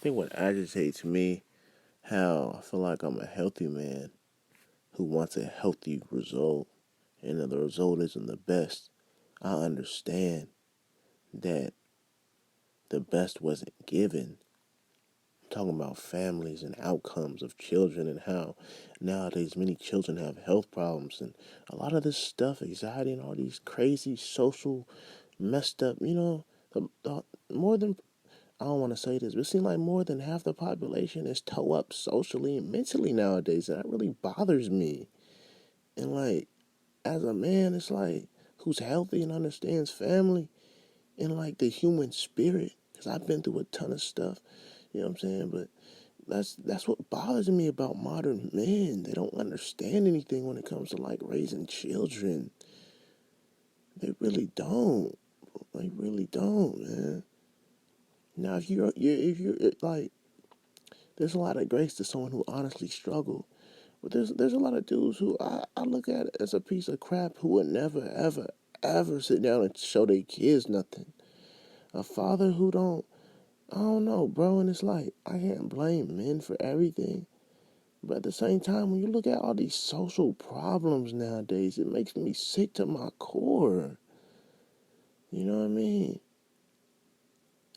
think what agitates me, how I feel like I'm a healthy man who wants a healthy result, and if the result isn't the best, I understand that the best wasn't given. I'm talking about families and outcomes of children and how nowadays many children have health problems and a lot of this stuff, anxiety and all these crazy social messed up, more than I don't want to say this, but it seems like more than half the population is toe up socially and mentally nowadays, and that really bothers me. And like, as a man, it's like who's healthy and understands family and like the human spirit, because I've been through a ton of stuff, you know what I'm saying? But that's what bothers me about modern men. They don't understand anything when it comes to like raising children. They really don't. They really don't, man. Now, if you're like, there's a lot of grace to someone who honestly struggle. But there's a lot of dudes who I look at as a piece of crap who would never, ever, ever sit down and show their kids nothing. A father who I don't know, bro. And it's like, I can't blame men for everything. But at the same time, when you look at all these social problems nowadays, it makes me sick to my core. You know what I mean?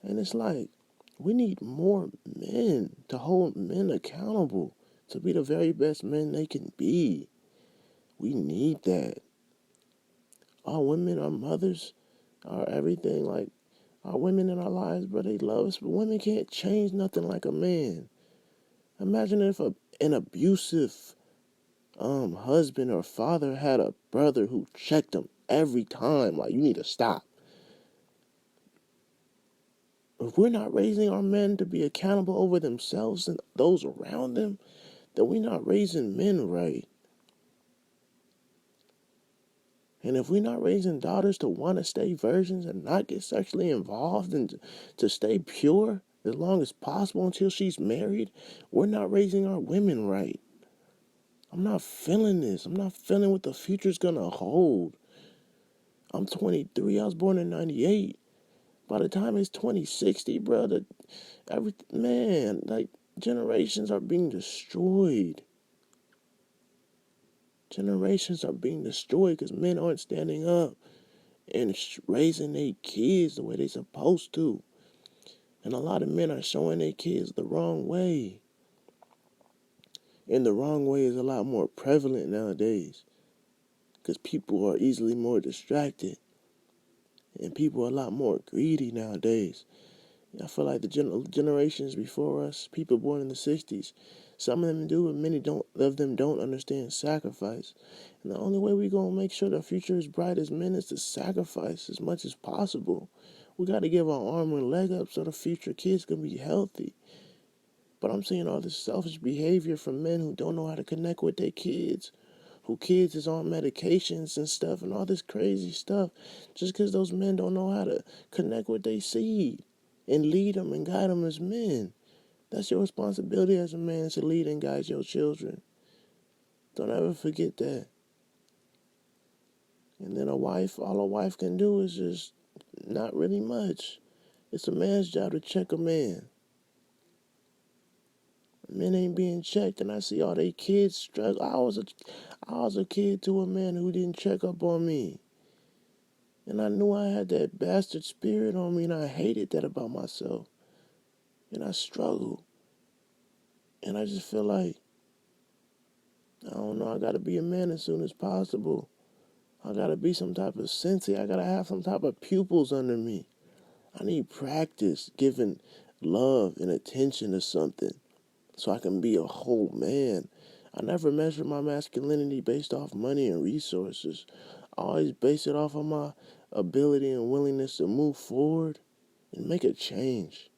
And it's like, we need more men to hold men accountable, to be the very best men they can be. We need that. Our women, our mothers, our everything, like, our women in our lives, bro, they love us, but women can't change nothing like a man. Imagine if an abusive husband or father had a brother who checked him every time, like, you need to stop. If we're not raising our men to be accountable over themselves and those around them, then we're not raising men right. And if we're not raising daughters to want to stay virgins and not get sexually involved and to stay pure as long as possible until she's married, we're not raising our women right. I'm not feeling this. I'm not feeling what the future's going to hold. I'm 23. I was born in 98. By the time it's 2060, bro, generations are being destroyed. Generations are being destroyed because men aren't standing up and raising their kids the way they're supposed to. And a lot of men are showing their kids the wrong way. And the wrong way is a lot more prevalent nowadays because people are easily more distracted. And people are a lot more greedy nowadays. I feel like the generations before us, people born in the 60s, some of them do, but many of them don't understand sacrifice. And the only way we're going to make sure the future is bright as men is to sacrifice as much as possible. We got to give our arm and leg up so the future kids can be healthy. But I'm seeing all this selfish behavior from men who don't know how to connect with their kids, who kids is on medications and stuff and all this crazy stuff just because those men don't know how to connect with their seed and lead them and guide them as men. That's your responsibility as a man, to lead and guide your children. Don't ever forget that. And then all a wife can do is just not really much. It's a man's job to check a man. Men ain't being checked, and I see all they kids struggle. I was a kid to a man who didn't check up on me. And I knew I had that bastard spirit on me, and I hated that about myself. And I struggled. And I just feel like, I don't know, I gotta be a man as soon as possible. I gotta be some type of sensei. I gotta have some type of pupils under me. I need practice giving love and attention to something so I can be a whole man. I never measure my masculinity based off money and resources. I always base it off of my ability and willingness to move forward and make a change.